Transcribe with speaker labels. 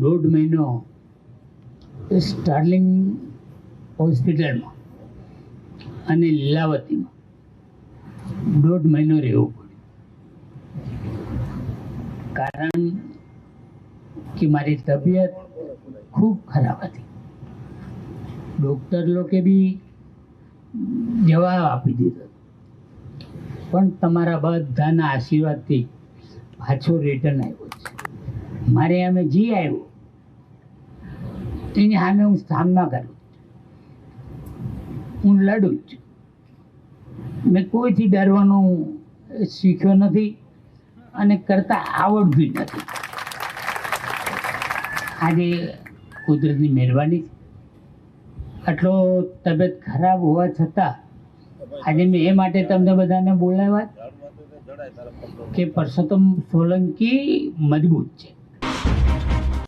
Speaker 1: 1.5 મહિનો સ્ટાર્લિંગ હોસ્પિટલમાં અને લીલાવતીમાં 1.5 મહિનો રહેવું પડ્યું, કારણ કે મારી તબિયત ખૂબ ખરાબ હતી. ડૉક્ટર લોકે બી જવાબ આપી દીધો, પણ તમારા બધાના આશીર્વાદથી પાછો રિટર્ન આવ્યો છે. મારે અમે જે આવ્યો એની સામે હું સામના કરું, હું લડું છું. મેં કોઈથી ડરવાનું શીખ્યો નથી અને કરતા આવડતું નથી. આજે કુદરતની મહેરબાની છે. આટલો તબિયત ખરાબ હોવા છતાં આજે મેં એ માટે તમને બધાને બોલાવ્યા કે પરસોત્તમ સોલંકી મજબૂત છે.